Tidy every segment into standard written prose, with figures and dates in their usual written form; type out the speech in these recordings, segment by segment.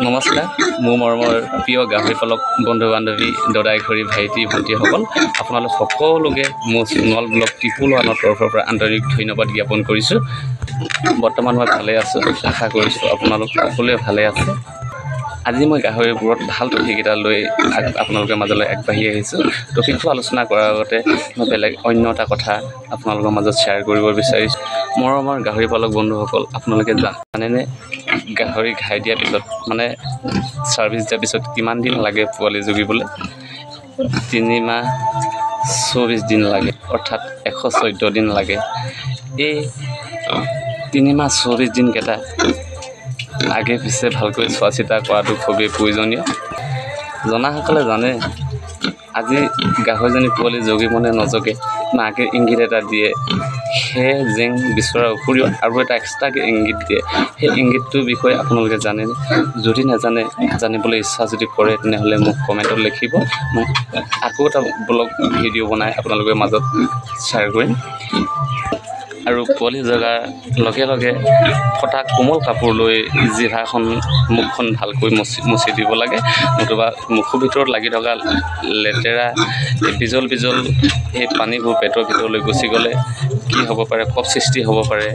নমস্কাৰ মোৰ মৰমৰ প্ৰিয় গাহৰি পালক বন্ধু বান্ধৱী দদাই খৰি ভাইটি ভণ্টিসকল আপোনালোক সকলোকে মোৰ নল ব্লগ ত্ৰিপুল ওৱানৰ তৰফৰ পৰা আন্তৰিক ধন্যবাদ জ্ঞাপন কৰিছোঁ। বৰ্তমান মই ভালে আছোঁ, আশা কৰিছোঁ আপোনালোক সকলোৱে ভালে আছে। আজি মই গাহৰিৰ ওপৰত ভাল টপিক এটা লৈ আপোনালোকৰ মাজলৈ আগবাঢ়ি আহিছোঁ। টপিকটো আলোচনা কৰাৰ আগতে মই বেলেগ অন্য এটা কথা আপোনালোকৰ মাজত শ্বেয়াৰ কৰিব বিচাৰিছোঁ। মৰমৰ গাহৰি পালক বন্ধুসকল, আপোনালোকে জানেনে গাহৰি ঘাই দিয়াৰ পিছত মানে ছাৰ্ভিচ দিয়াৰ পিছত কিমান দিন লাগে পোৱালি জগিবলৈ? 3 মাহ 24 দিন লাগে, অৰ্থাৎ 114 দিন লাগে। এই 3 মাহ 24 দিনকেইটা আগে পিছে ভালকৈ চোৱা চিতা কৰাটো খুবেই প্ৰয়োজনীয়। জনাসকলে জানে আজি গাহৰিজনী পোৱালি জগিবনে নজগে, মাকে ইংগিত এটা দিয়ে। সেই জেং বিচৰাৰ উপৰিও আৰু এটা এক্সট্ৰাকৈ ইংগিত দিয়ে। সেই ইংগিতটোৰ বিষয়ে আপোনালোকে জানেনে? যদি নাজানে, জানিবলৈ ইচ্ছা যদি কৰে তেনেহ'লে মোক কমেণ্টত লিখিব। মই আকৌ এটা ব্লগ ভিডিঅ' বনাই আপোনালোকৰ মাজত শ্বেয়াৰ কৰিম। আৰু পোৱালি জগাৰ লগে লগে ফটা কোমল কাপোৰ লৈ জিভাখন মুখখন ভালকৈ মুচি দিব লাগে, নতুবা মুখৰ ভিতৰত লাগি থকা লেতেৰা বিজল সেই পানীবোৰ পেটৰ ভিতৰলৈ গুচি গ'লে কি হ'ব পাৰে? কফ সৃষ্টি হ'ব পাৰে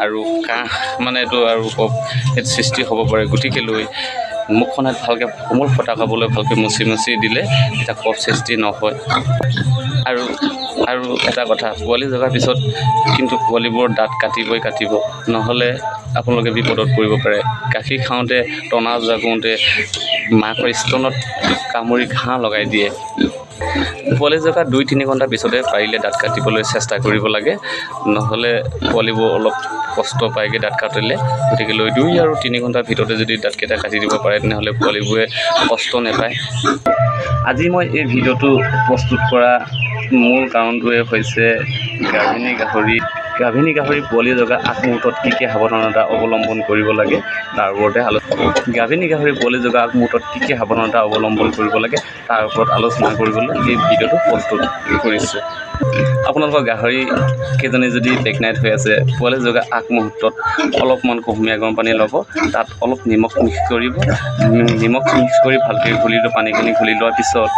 আৰু কাহ মানে এইটো আৰু কফ সৃষ্টি হ'ব পাৰে। গতিকে লৈ মুখখনত ভালকৈ কোমল ফটা কাপোৰলৈ ভালকৈ মুচি দিলে এটা কফ সৃষ্টি নহয়। আৰু এটা কথা, পোৱালি জগাৰ পিছত কিন্তু পোৱালিবোৰৰ দাঁত কাটিব, নহ'লে আপোনালোকে বিপদত পৰিব পাৰে। গাখীৰ খাওঁতে, টনা যোৱা কৰোঁতে মাকৰ স্তনত কামুৰি ঘাঁহ লগাই দিয়ে। পোৱালি জগাৰ 2-3 ঘণ্টাৰ পিছতে পাৰিলে দাঁত কাটিবলৈ চেষ্টা কৰিব লাগে, নহ'লে পোৱালিবোৰ অলপ কষ্ট পায়গৈ দাঁত কাটিলে। গতিকে লৈ 2 আৰু 3 ঘণ্টাৰ ভিতৰতে যদি দাঁতকেইটা কাটি দিব পাৰে তেনেহ'লে পোৱালিবোৰে কষ্ট নাপায়। আজি মই এই ভিডিঅ'টো প্ৰস্তুত কৰা মূল কাৰণটোৱে হৈছে গাভিনী গাহৰি পোৱালি জগা আগমুহূৰ্তত কি সাৱধানতা অৱলম্বন কৰিব লাগে তাৰ ওপৰতে গাভিনী গাহৰি পোৱালি জগা আগমুহূৰ্তত কি সাৱধানতা অৱলম্বন কৰিব লাগে তাৰ ওপৰত আলোচনা কৰিবলৈ এই ভিডিঅ'টো প্ৰস্তুত কৰিছোঁ। আপোনালোকৰ গাহৰি কেইজনী যদি প্ৰেগনেণ্ট হৈ আছে, পোৱালি জগা আগমুহূৰ্তত অলপমান কুহুমীয়া গৰম পানী ল'ব, তাত অলপ নিমখ মিক্স কৰিব। নিমখ মিক্স কৰি ভালকৈ পানীখিনি ঘুলি লোৱাৰ পিছত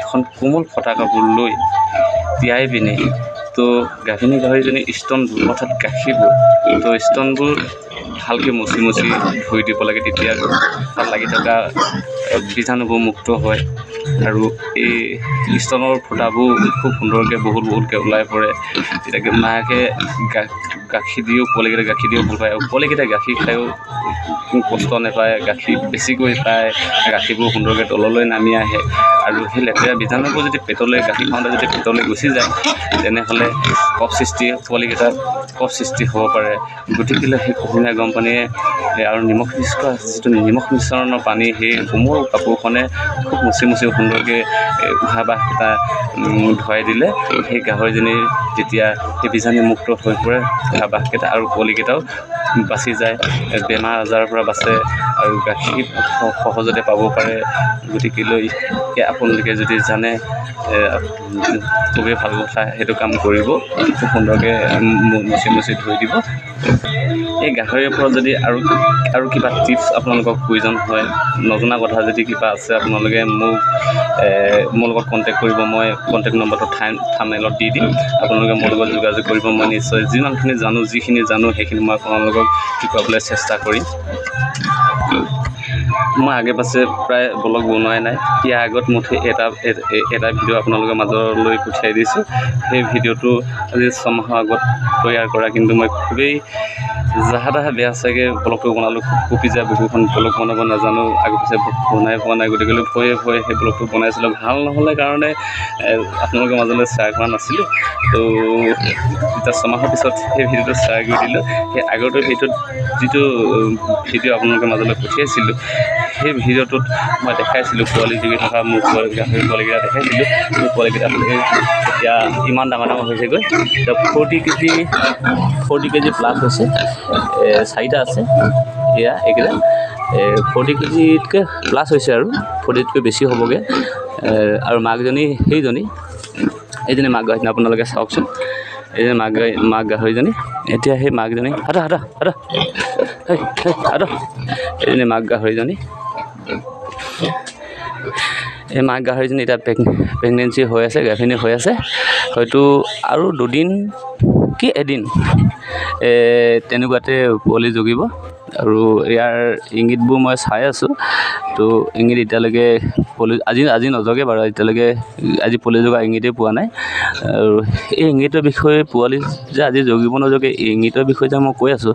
এখন কোমল ফটা কাপোৰ লৈ তিয়াই পিনি গাভিনী গাহৰিজনী স্তনবোৰ অৰ্থাৎ গাখীৰবোৰ স্তনবোৰ ভালকৈ মুচি ধুই দিব লাগে। তেতিয়া তাত লাগি থকা বীজাণুবোৰ মুক্ত হয় আৰু এই স্তনৰ ফুটাবোৰ খুব সুন্দৰকৈ বহুতকৈ ওলাই পৰে। তেতিয়া মাকে গাখীৰ দিও পোৱালিকেইটা গাখীৰ দিও ভাল পায় আৰু পোৱালিকেইটা গাখীৰ খায়ো কষ্ট নাপায়, গাখীৰ বেছিকৈ পায়, গাখীৰবোৰ সুন্দৰকৈ তললৈ নামি আহে। আৰু সেই লেতেৰা বীজাণুবোৰ যদি গাখীৰ খাওঁতে যদি পেটলৈ গুচি যায় তেনেহ'লে পোৱালিকেইটাত কফ সৃষ্টি হ'ব পাৰে। গতিকে সেই কুহুমীয়া গৰম পানীয়ে আৰু নিমখ নিমখ মিশ্ৰণৰ পানী সেই কোমল কাপোৰখনে খুব মুচি সুন্দৰকৈ উশাহ বাহকেইটা ধুৱাই দিলে সেই গাহৰিজনীৰ যেতিয়া সেই বীজাণুমুক্ত হৈ পৰে উশাহ বাহকেইটা আৰু পোৱালিকেইটাও বাচি যায়, বেমাৰ আজাৰৰ পৰা বাচে আৰু গাখীৰ সহজতে পাব পাৰে। গতিকে লৈ আপোনালোকে যদি জানে খুবেই ভাল কথা, সেইটো কাম কৰিব। খুব সুন্দৰকৈ মুচি ধুই দিব। এই গাহৰিৰ ওপৰত যদি আৰু কিবা টিপছ আপোনালোকক প্ৰয়োজন হয়, নজনা কথা যদি কিবা আছে আপোনালোকে মোৰ লগত কণ্টেক্ট কৰিব। মই কণ্টেক্ট নম্বৰটো থাম্বনেইলত দি দিম, আপোনালোকে মোৰ লগত যোগাযোগ কৰিব। মই নিশ্চয় যিখিনি জানো সেইখিনি মই আপোনালোকক শিকাবলৈ চেষ্টা কৰিম। মই আগে পাছে প্ৰায় ব্লগ বনোৱাই নাই, ইয়াৰ আগত মুঠেই এটা ভিডিঅ' আপোনালোকৰ মাজলৈ পঠিয়াই দিছোঁ। সেই ভিডিঅ'টো আজি 6 মাহৰ আগত তৈয়াৰ কৰা, কিন্তু মই খুবেই জাহা বেয়া চাগে ব্লগটো বনালোঁ। খুব কপি যায়, বহুখন ব্লগ বনাব নাজানো, আগে পাছে বনাই পোৱা নাই। গতিকে ভয়ে সেই ব্লগটো বনাইছিলোঁ, ভাল নহ'লে কাৰণে আপোনালোকৰ মাজলৈ শ্বেয়াৰ কৰা নাছিলোঁ। এতিয়া 6 মাহৰ পিছত সেই ভিডিঅ'টো শ্বেয়াৰ কৰি দিলোঁ। সেই আগৰটো যিটো ভিডিঅ' আপোনালোকৰ মাজলৈ পঠিয়াইছিলোঁ সেই ভিডিঅ'টোত মই দেখাইছিলোঁ পোৱালি জগি থকা মোৰ গাহৰি পোৱালিকেইটা দেখাইছিলোঁ। মোৰ পোৱালিকেইটা এতিয়া ইমান ডাঙৰ হৈছেগৈ। এতিয়া 40 কেজি প্লাছ হৈছে, 4টা আছে। এইকেইটা 40 কেজিতকৈ প্লাছ হৈছে আৰু 40তকৈ বেছি হ'বগৈ। আৰু মাকজনী এইজনী মাক গাহৰিজনী আপোনালোকে চাওকচোন, এইজনী মাক গাহৰিজনী। এতিয়া সেই মাকজনী এইজনী মাক গাহৰিজনী এই মাক গাহৰিজনী এতিয়া প্ৰেগনেঞ্চি হৈ আছে, গাভিনী হৈ আছে। হয়তো আৰু দুদিন কি এদিন তেনেকুৱাতে পোৱালি জগিব। আৰু ইয়াৰ ইংগিতবোৰ মই চাই আছোঁ। তো ইংগিত এতিয়ালৈকে আজি নজগে বাৰু, এতিয়ালৈকে আজি পোৱালি জগা ইংগিতেই পোৱা নাই। আৰু এই ইংগিতৰ বিষয়ে পোৱালি যে আজি জগিব নজগে, এই ইংগিতৰ বিষয়ে যে মই কৈ আছোঁ,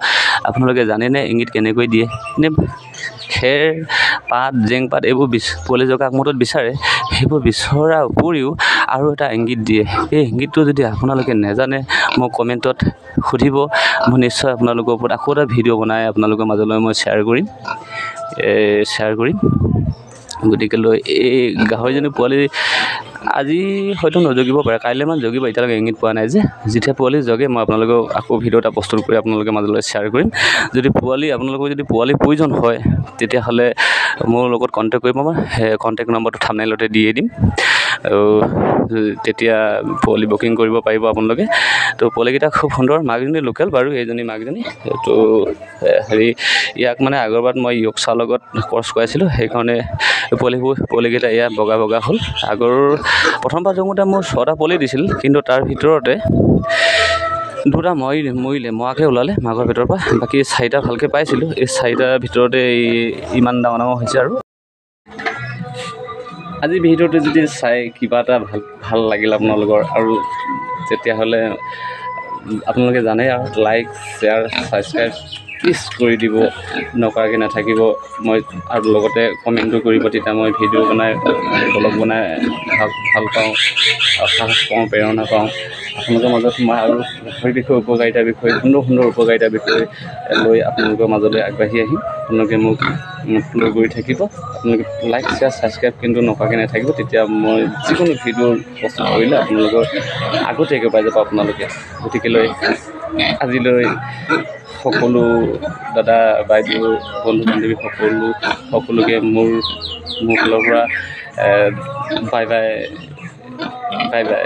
আপোনালোকে জানেনে ইংগিত কেনেকৈ দিয়ে? এনে খেৰ পাত জেংপাত এইবোৰ পোৱালি জগা আগমূৰত বিচাৰে। সেইবোৰ বিচৰাৰ উপৰিও আৰু এটা ইংগিত দিয়ে। এই ইংগিতটো যদি আপোনালোকে নেজানে মোক কমেণ্টত সুধিব, মই নিশ্চয় আপোনালোকৰ ওপৰত আকৌ এটা ভিডিঅ' বনাই আপোনালোকৰ মাজলৈ মই শ্বেয়াৰ কৰিম। গতিকেলৈ এই গাহৰিজনী পোৱালি আজি হয়তো নজগিব পাৰে, কাইলৈমান জগিব। এতিয়ালৈকে ইংগিত পোৱা নাই যে। যেতিয়া পোৱালি জগে মই আপোনালোকক আকৌ ভিডিঅ' এটা প্ৰস্তুত কৰি আপোনালোকৰ মাজলৈ শ্বেয়াৰ কৰিম। যদি আপোনালোকৰ যদি পোৱালি প্ৰয়োজন হয় তেতিয়াহ'লে মোৰ লগত কণ্টেক্ট কৰিব। মই কণ্টেক্ট নম্বৰটো থাম্বনেইলতে দিয়ে দিম। আৰু তেতিয়া পোৱালি বুকিং কৰিব পাৰিব আপোনালোকে। তো পোৱালিকেইটা খুব সুন্দৰ, মাকজনী লোকেল বাৰু, এইজনী মাকজনী। তো ইয়াক মানে আগৰবাৰত মই য়ক্সাৰ লগত ক্ৰছ কৰাইছিলোঁ, সেইকাৰণে পোৱালিকেইটা এয়া বগা হ'ল। প্ৰথমবাৰ জগোতে মোৰ 6টা পোৱালি দিছিল, কিন্তু তাৰ ভিতৰতে 2টা মৰিলে, মৰাকে ওলালে মাকৰ ভিতৰৰ পৰা। বাকী 4টা ভালকৈ পাইছিলোঁ। এই 4টাৰ ভিতৰতে ইমান ডাঙৰ হৈছে। আৰু আজি ভিডিঅ'টো যদি চাই কিবা এটা ভাল লাগিল আপোনালোকৰ, আৰু তেতিয়াহ'লে আপোনালোকে জানে আৰু লাইক শ্বেয়াৰ ছাবস্ক্ৰাইব প্লিজ কৰি দিব, নকৰাকৈ নাথাকিব। মই আৰু লগতে কমেণ্টো কৰিব, তেতিয়া মই ভিডিঅ' বনাই ব্লগ বনাই ভাল পাওঁ, সাহস পাওঁ, প্ৰেৰণা পাওঁ। আপোনালোকৰ মাজত মই আৰু গাহৰিৰ বিষয়ে উপকাৰিতাৰ বিষয়ে সুন্দৰ উপকাৰিতাৰ বিষয়ে লৈ আপোনালোকৰ মাজলৈ আগবাঢ়ি আহিম। আপোনালোকে মোক ফ'ল' কৰি থাকিব। আপোনালোকে লাইক শ্বেয়াৰ ছাবস্ক্ৰাইব কিন্তু নকৰাকৈ নাথাকিব, তেতিয়া মই যিকোনো ভিডিঅ' প্ৰস্তুত কৰিলে আপোনালোকৰ আগতীয়াকৈ পাই যাব আপোনালোকে। গতিকেলৈ আজিলৈ সকলো দাদা বাইদেউ বন্ধু বান্ধৱী সকলোকে মোৰ ফালৰ পৰা বাই বাই।